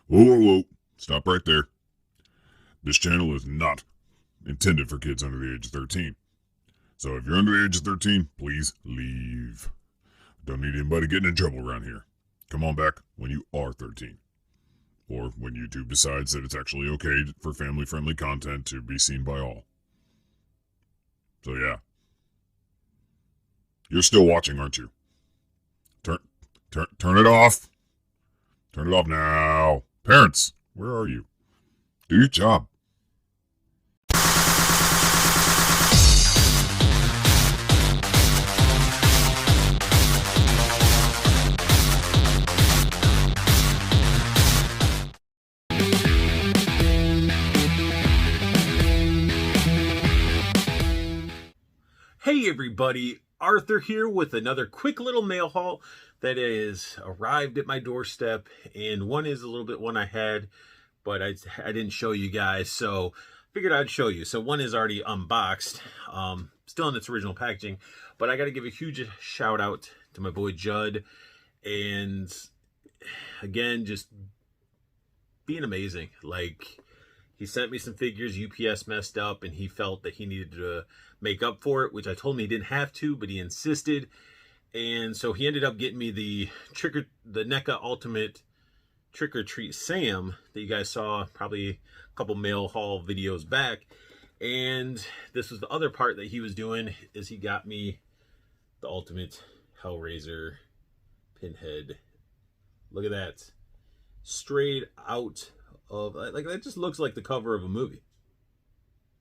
Whoa, whoa, whoa. Stop right there. This channel is not intended for kids under the age of 13. So if you're under the age of 13, please leave. Don't need anybody getting in trouble around here. Come on back when you are 13. Or when YouTube decides that it's actually okay for family-friendly content to be seen by all. So yeah. You're still watching, aren't you? Turn it off. Turn it off now. Parents, where are you? Do your job. Hey everybody, Arthur here with another quick little mail haul that has arrived at my doorstep, and one is a little bit one I had, but I didn't show you guys, so figured I'd show you. So one is already unboxed, still in its original packaging, but I got to give a huge shout out to my boy Judd, and again, just being amazing. Like, he sent me some figures, UPS messed up, and he felt that he needed to make up for it, which I told him he didn't have to, but he insisted. And so he ended up getting me the NECA Ultimate Trick or Treat Sam that you guys saw probably a couple mail haul videos back. And this was the other part that he was doing, is he got me the Ultimate Hellraiser Pinhead. Look at that. Straight out of, like, that just looks like the cover of a movie.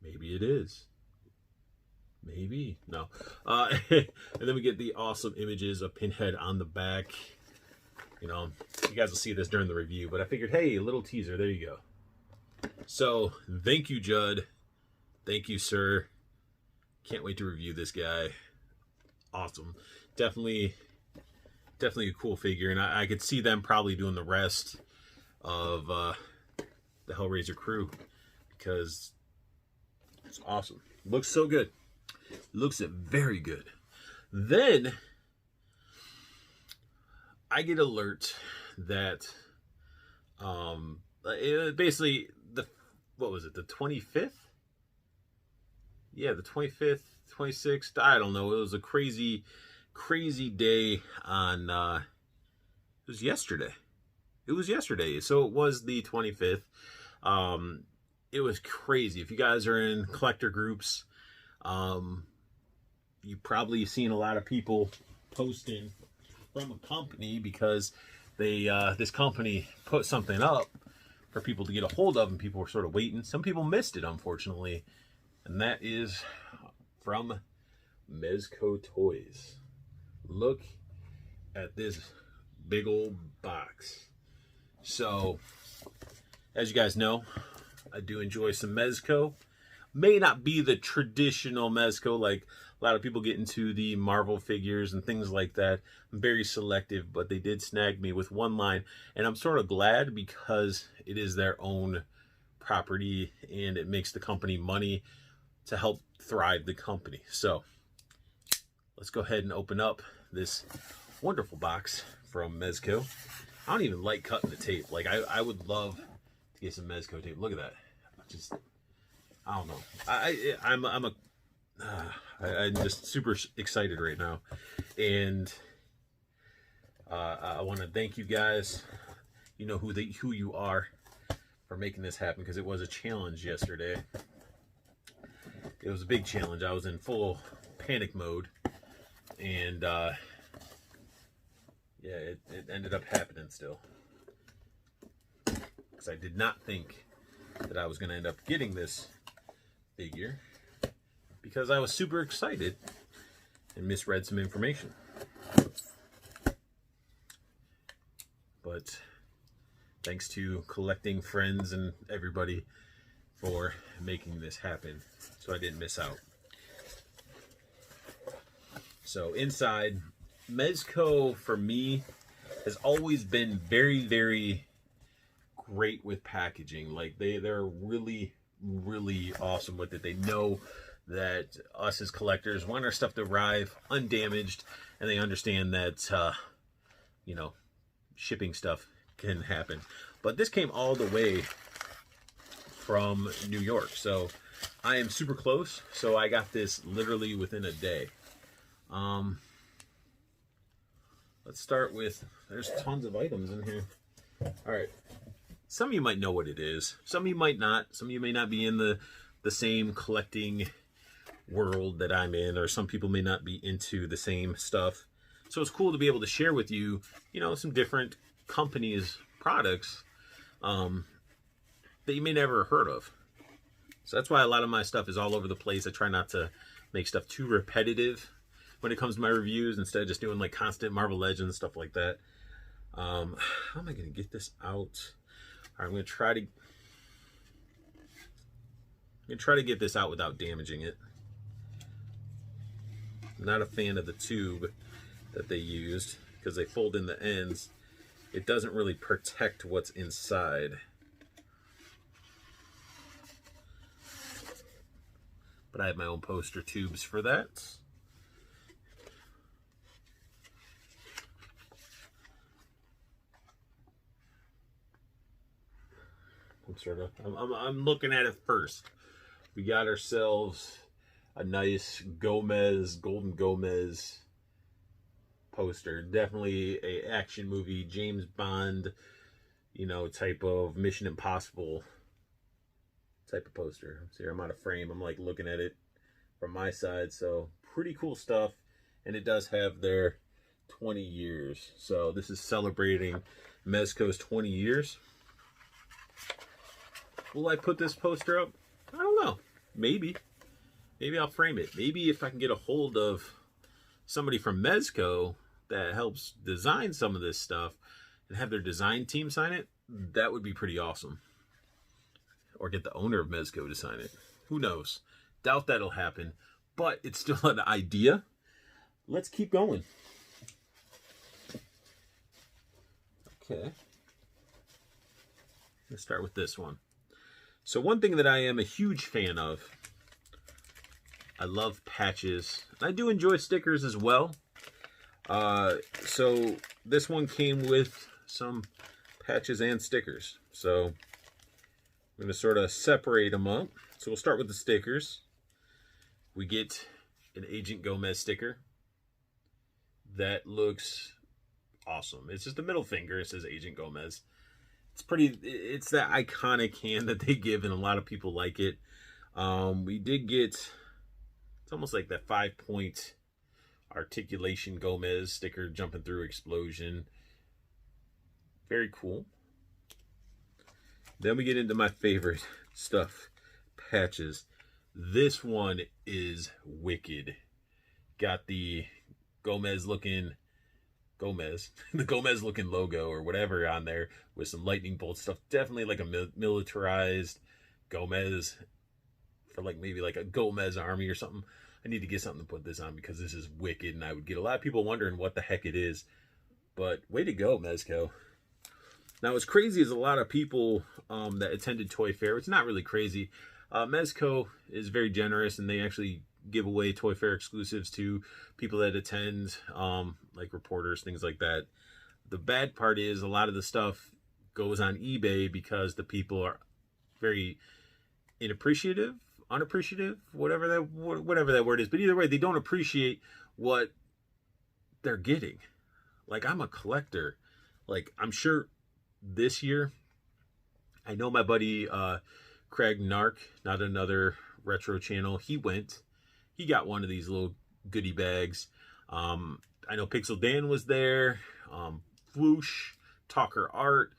Maybe it is. Maybe. No. And then we get the awesome images of Pinhead on the back. You know, you guys will see this during the review, but I figured, hey, a little teaser. There you go. So, thank you, Judd. Thank you, sir. Can't wait to review this guy. Awesome. Definitely a cool figure, and I could see them probably doing the rest of the Hellraiser crew, because it's awesome. Looks so good. Looks very good. Then I get alert that basically what was it, the 25th? Yeah, the 25th, 26th, I don't know. It was a crazy day on it was yesterday. It was yesterday. So it was the 25th. It was crazy. If you guys are in collector groups, you've probably seen a lot of people posting from a company, because they this company put something up for people to get a hold of, and people were sort of waiting. Some people missed it, unfortunately, and that is from Mezco Toys. Look at this big old box. So, as you guys know, I do enjoy some Mezco. May not be the traditional Mezco, like a lot of people get into the Marvel figures and things like that. I'm very selective, but they did snag me with one line, and I'm sort of glad, because it is their own property and it makes the company money to help thrive the company. So let's go ahead and open up this wonderful box from Mezco. I don't even like cutting the tape. Like, I would love to get some Mezco tape. Look at that. Just, I don't know. I'm just super excited right now, and I want to thank you guys. You know who you are, for making this happen, because it was a challenge yesterday. It was a big challenge. I was in full panic mode, and yeah, it ended up happening still, because I did not think that I was going to end up getting this figure, because I was super excited and misread some information. But thanks to collecting friends and everybody for making this happen, so I didn't miss out. So inside, Mezco for me has always been very, very great with packaging. Like, they're really awesome with it. They know that us as collectors want our stuff to arrive undamaged, and they understand that you know, shipping stuff can happen. But this came all the way from New York, so I am super close. So I got this literally within a day. Let's start with, there's tons of items in here. All right. Some of you might know what it is. Some of you might not. Some of you may not be in the same collecting world that I'm in, or some people may not be into the same stuff. So it's cool to be able to share with you, you know, some different companies' products that you may never have heard of. So that's why a lot of my stuff is all over the place. I try not to make stuff too repetitive when it comes to my reviews, instead of just doing like constant Marvel Legends, stuff like that. How am I going to get this out? All right, I'm going to try to get this out without damaging it. I'm not a fan of the tube that they used because they fold in the ends. It doesn't really protect what's inside. But I have my own poster tubes for that. I'm looking at it first. We got ourselves a nice Golden Gomez poster. Definitely a action movie, James Bond, you know, type of Mission Impossible type of poster. See, I'm out of frame. I'm like looking at it from my side. So pretty cool stuff. And it does have their 20 years. So this is celebrating Mezco's 20 years. Will I put this poster up? I don't know. Maybe. Maybe I'll frame it. Maybe if I can get a hold of somebody from Mezco that helps design some of this stuff and have their design team sign it, that would be pretty awesome. Or get the owner of Mezco to sign it. Who knows? Doubt that'll happen. But it's still an idea. Let's keep going. Okay. Let's start with this one. So one thing that I am a huge fan of, I love patches. I do enjoy stickers as well. So this one came with some patches and stickers. So I'm going to sort of separate them up. So we'll start with the stickers. We get an Agent Gomez sticker. That looks awesome. It's just a middle finger. It says Agent Gomez. It's pretty, it's that iconic hand that they give, and a lot of people like it. We did get, it's almost like that 5-point articulation Gomez sticker, jumping through explosion. Very cool. Then we get into my favorite stuff, patches. This one is wicked. Got the Gomez looking logo or whatever on there with some lightning bolt stuff. Definitely like a militarized Gomez for like maybe like a Gomez army or something. I need to get something to put this on because this is wicked, and I would get a lot of people wondering what the heck it is. But way to go, Mezco. Now, what's crazy is a lot of people that attended Toy Fair. It's not really crazy. Mezco is very generous, and they actually give away Toy Fair exclusives to people that attend, like reporters, things like that. The bad part is a lot of the stuff goes on eBay because the people are very unappreciative, whatever that word is. But either way, they don't appreciate what they're getting. Like, I'm a collector. Like, I'm sure this year, I know my buddy Craig Nark, not another retro channel, he got one of these little goodie bags. I know Pixel Dan was there, Floosh, Talker Art,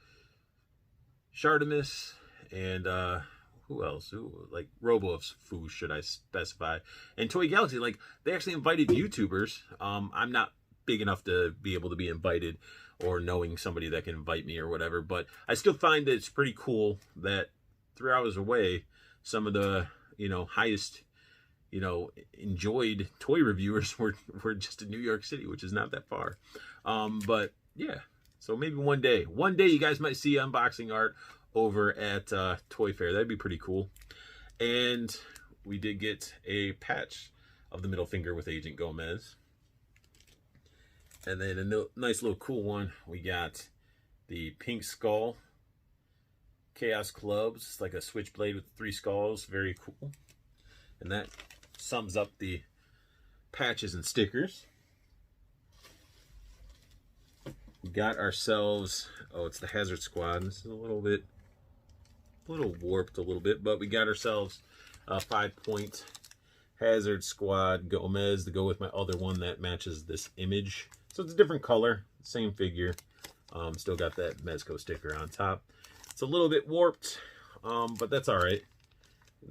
Shartimus, and who else? Like Robo's Foosh, should I specify? And Toy Galaxy. Like, they actually invited YouTubers. I'm not big enough to be able to be invited, or knowing somebody that can invite me or whatever, but I still find that it's pretty cool that 3 hours away, some of the, you know, highest, you know, enjoyed toy reviewers were just in New York City, which is not that far. But yeah, so maybe one day you guys might see unboxing art over at Toy Fair. That'd be pretty cool. And we did get a patch of the middle finger with Agent Gomez. And then a nice little cool one, we got The pink skull Chaos Clubs. It's like a switchblade with 3 skulls. Very cool. And that sums up the patches and stickers. We got ourselves, oh, it's the Hazard Squad. This is a little warped a little bit, but we got ourselves a 5-point Hazard Squad Gomez to go with my other one that matches this image. So it's a different color, same figure. Still got that Mezco sticker on top. It's a little bit warped, but that's all right.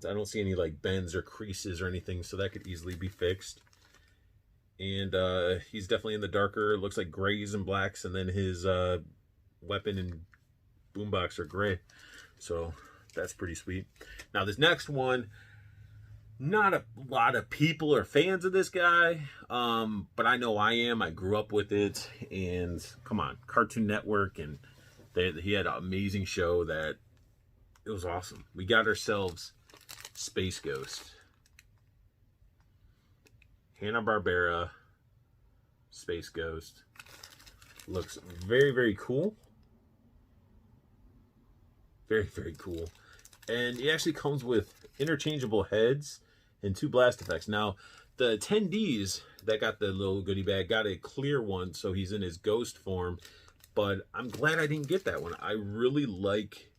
I don't see any like bends or creases or anything, so that could easily be fixed. And he's definitely in the darker, it looks like grays and blacks, and then his weapon and boombox are gray. So that's pretty sweet. Now this next one, not a lot of people are fans of this guy, but I know I am. I grew up with it, and come on, Cartoon Network, and he had an amazing show that it was awesome. We got ourselves Space Ghost. Hanna-Barbera Space Ghost. Looks very, very cool. Very, very cool. And he actually comes with interchangeable heads and 2 blast effects. Now, the attendees that got the little goodie bag got a clear one, so he's in his ghost form. But I'm glad I didn't get that one. I really like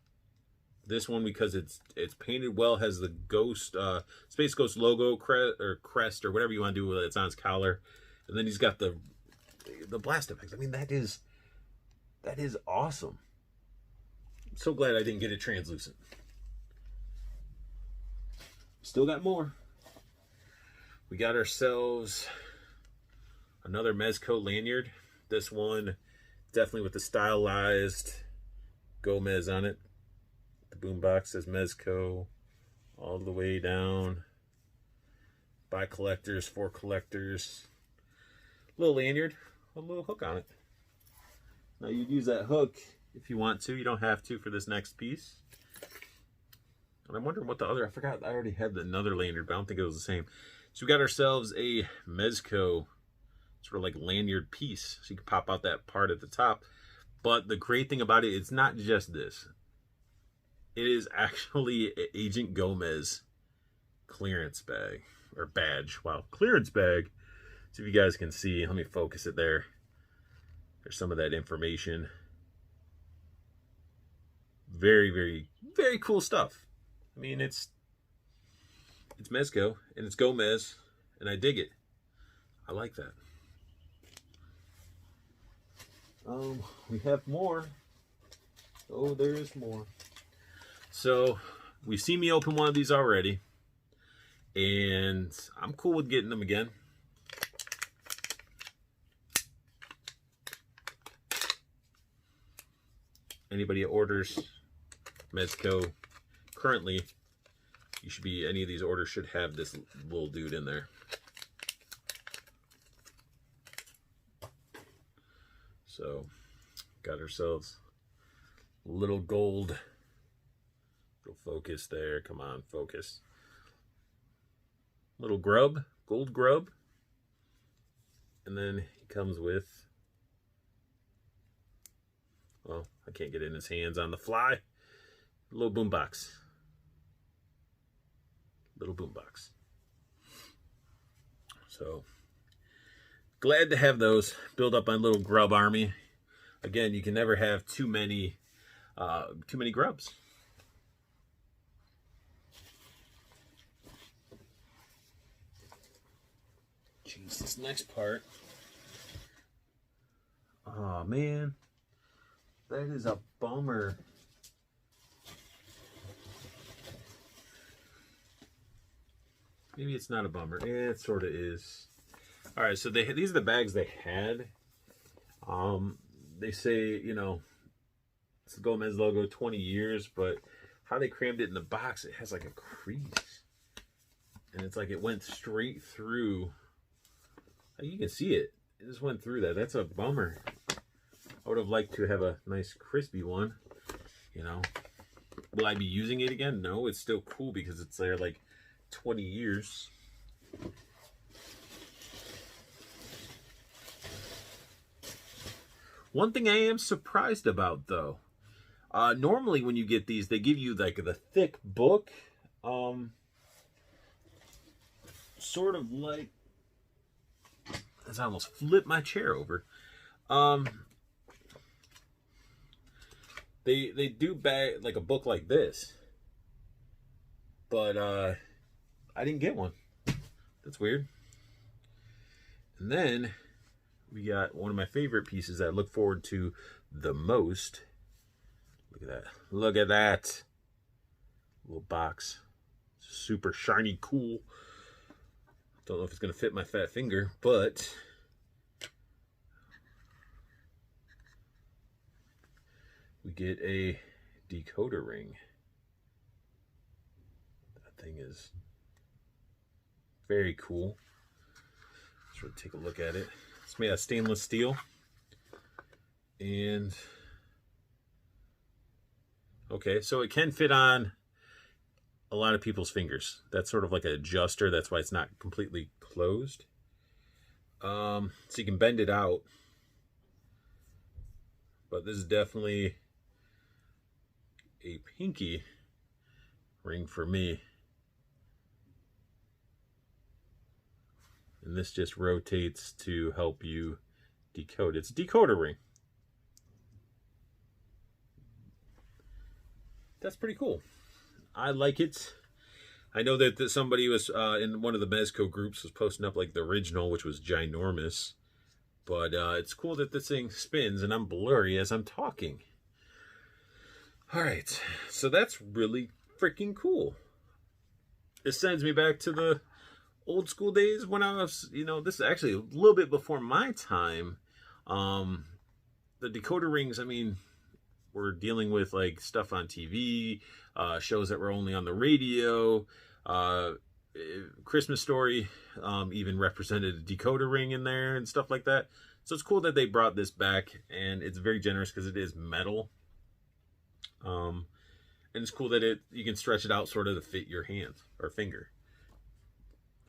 this one because it's painted well, has the ghost Space Ghost logo crest or whatever you want to do with it. It's on his collar, and then he's got the blast effects. I mean, that is awesome. I'm so glad I didn't get it translucent. Still got more. We got ourselves another Mezco lanyard. This one definitely with the stylized Gomez on it. The boombox says Mezco all the way down. By collectors, for collectors. Little lanyard, a little hook on it. Now you'd use that hook if you want to. You don't have to for this next piece. And I'm wondering what the other, I forgot, I already had another lanyard, but I don't think it was the same. So we got ourselves a Mezco sort of like lanyard piece. So you can pop out that part at the top. But the great thing about it, it's not just this. It is actually an Agent Gomez clearance bag, or badge. Wow, clearance bag. So if you guys can see, let me focus it there. There's some of that information. Very, very, very cool stuff. I mean, it's Mezco, and it's Gomez, and I dig it. I like that. We have more. Oh, there is more. So, we've seen me open one of these already, and I'm cool with getting them again. Anybody that orders Mezco currently, you should be, any of these orders should have this little dude in there. So, got ourselves a little gold. Little focus there. Come on, focus. Little grub, gold grub. And then he comes with, well, I can't get it in his hands on the fly. Little boombox. Little boombox. So, glad to have those. Build up my little grub army. Again, you can never have too many grubs. Jeez, this next part. Oh man, that is a bummer. Maybe it's not a bummer. Yeah, it sort of is. All right, so these are the bags they had. They say, you know, it's the Gomez logo, 20 years, but how they crammed it in the box, it has like a crease. And it's like it went straight through. You can see it. It just went through that. That's a bummer. I would have liked to have a nice crispy one, you know. Will I be using it again? No, it's still cool because it's there like 20 years. One thing I am surprised about, though, normally when you get these, they give you like the thick book, sort of like, as I almost flipped my chair over. They do bag like a book like this, but I didn't get one. That's weird. And then we got one of my favorite pieces that I look forward to the most. Look at that. Look at that. Little box. Super shiny, cool. Don't know if it's going to fit my fat finger, but we get a decoder ring. That thing is very cool. Let's take a look at it. It's made out of stainless steel. And okay, so it can fit on a lot of people's fingers. That's sort of like an adjuster. That's why it's not completely closed. So you can bend it out. But this is definitely a pinky ring for me. And this just rotates to help you decode. It's a decoder ring. That's pretty cool. I like it. I know that somebody was in one of the Mezco groups was posting up like the original, which was ginormous. But it's cool that this thing spins and I'm blurry as I'm talking. All right, so that's really freaking cool. It sends me back to the old school days when I was, this is actually a little bit before my time. The decoder rings, I mean, we're dealing with like stuff on TV, shows that were only on the radio. Christmas Story even represented a decoder ring in there and stuff like that. So it's cool that they brought this back, and it's very generous because it is metal. And it's cool that you can stretch it out sort of to fit your hand or finger.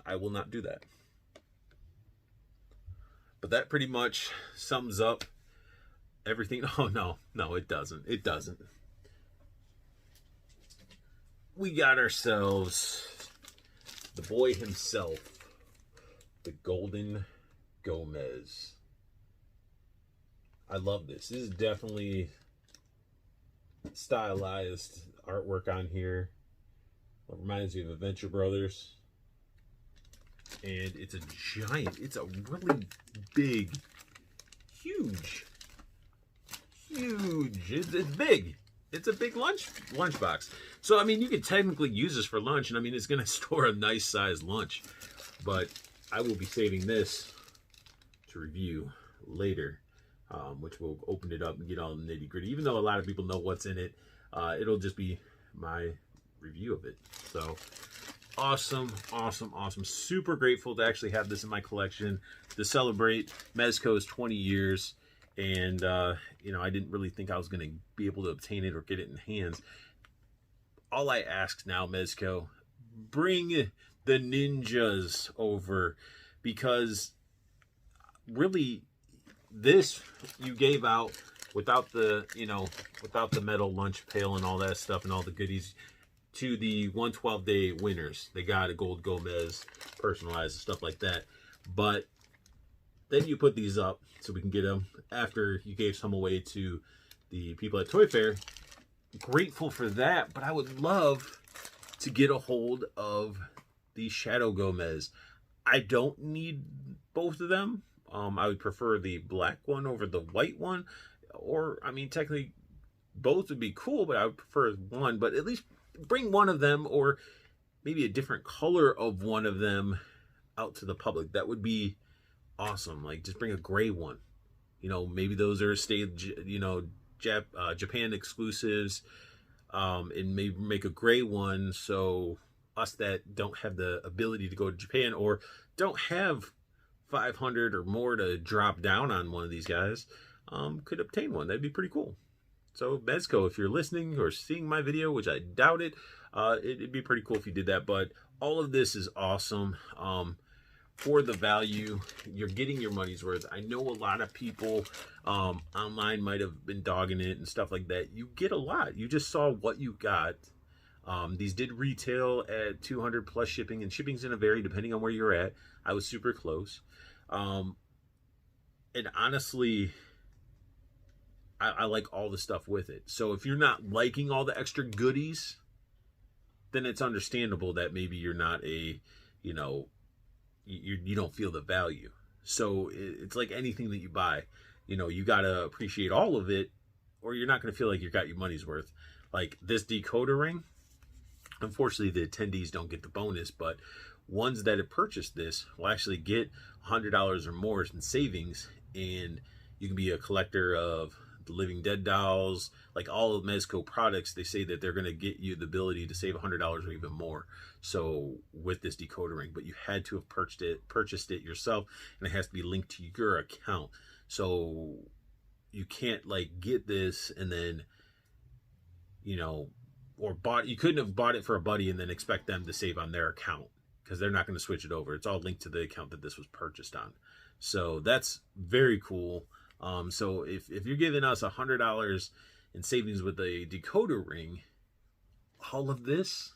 I will not do that. But that pretty much sums up everything. Oh, no, it doesn't. It doesn't. We got ourselves the boy himself, the Golden Gomez. I love this. This is definitely stylized artwork on here. It reminds me of Adventure Brothers. And it's a giant, it's a really big, huge. It's big. It's a big lunchbox. So, I mean, you could technically use this for lunch, and I mean, it's going to store a nice sized lunch. But I will be saving this to review later, which will open it up and get all the nitty gritty. Even though a lot of people know what's in it, it'll just be my review of it. So, awesome. Super grateful to actually have this in my collection to celebrate Mezco's 20 years. And, I didn't really think I was going to be able to obtain it or get it in hands. All I ask now, Mezco, bring the ninjas over, because really this you gave out without the, without the metal lunch pail and all that stuff and all the goodies to the 112-day winners. They got a Gold Gomez personalized and stuff like that. But then you put these up so we can get them after you gave some away to the people at Toy Fair. Grateful for that, but I would love to get a hold of the Shadow Gomez. I don't need both of them. I would prefer the black one over the white one. Or, I mean, technically both would be cool, but I would prefer one. But at least bring one of them, or maybe a different color of one of them, out to the public. That would be awesome. Like, just bring a gray one. Maybe those are Japan exclusives, and maybe make a gray one so us that don't have the ability to go to Japan or don't have 500 or more to drop down on one of these guys, could obtain one. That'd be pretty cool. So Mezco, if you're listening or seeing my video, which I doubt it, it'd be pretty cool if you did that. But all of this is awesome. for the value. You're getting your money's worth. I know a lot of people online might have been dogging it and stuff like that. You get a lot. You just saw what you got. These did retail at 200 plus shipping, and shipping's going to vary depending on where you're at. I was super close. And honestly, I like all the stuff with it. So if you're not liking all the extra goodies, then it's understandable that maybe you're not a, you know, you don't feel the value. So it's like anything that you buy, you know, you got to appreciate all of it, or you're not going to feel like you got your money's worth. Like this decoder ring, unfortunately the attendees don't get the bonus, but ones that have purchased this will actually get $100 or more in savings, and you can be a collector of the Living Dead dolls, like all of Mezco products. They say that they're going to get you the ability to save $100 or even more. So with this decoder ring, but you had to have purchased it yourself, and it has to be linked to your account. So you can't like get this and then, you know, or you couldn't have bought it for a buddy and then expect them to save on their account, because they're not going to switch it over. It's all linked to the account that this was purchased on. So that's very cool. So if you're giving us $100 in savings with a decoder ring, all of this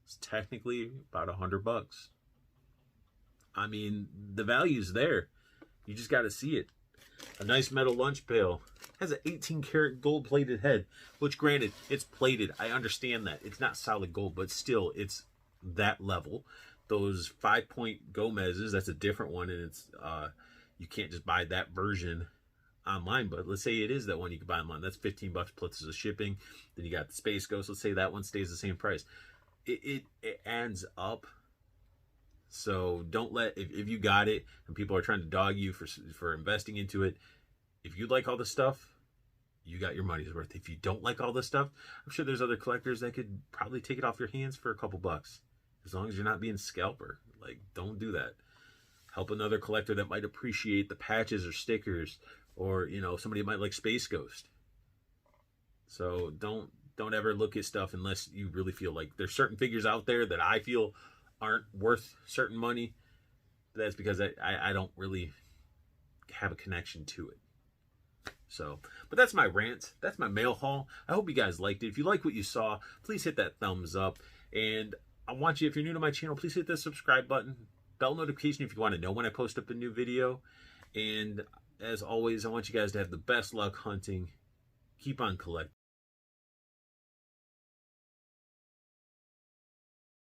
is technically about $100. I mean, the value's there. You just got to see it. A nice metal lunch pail. Has an 18 karat gold plated head, which granted, it's plated. I understand that. It's not solid gold, but still, it's that level. Those 5-point Gomez's, that's a different one, and it's you can't just buy that version online. But let's say it is that one you can buy online. That's $15 plus the shipping. Then you got the Space Ghost. Let's say that one stays the same price. It adds up. So don't let, if you got it and people are trying to dog you for investing into it, if you like all the stuff, you got your money's worth. If you don't like all this stuff, I'm sure there's other collectors that could probably take it off your hands for a couple bucks. As long as you're not being scalper. Like, don't do that. Help another collector that might appreciate the patches or stickers, or, you know, somebody might like Space Ghost. So don't ever look at stuff unless you really feel like there's certain figures out there that I feel aren't worth certain money. That's because I don't really have a connection to it. So, but that's my rant. That's my mail haul. I hope you guys liked it. If you like what you saw, please hit that thumbs up. And I want you, if you're new to my channel, please hit the subscribe button, bell notification if you want to know when I post up a new video. And as always, I want you guys to have the best luck hunting. Keep on collecting.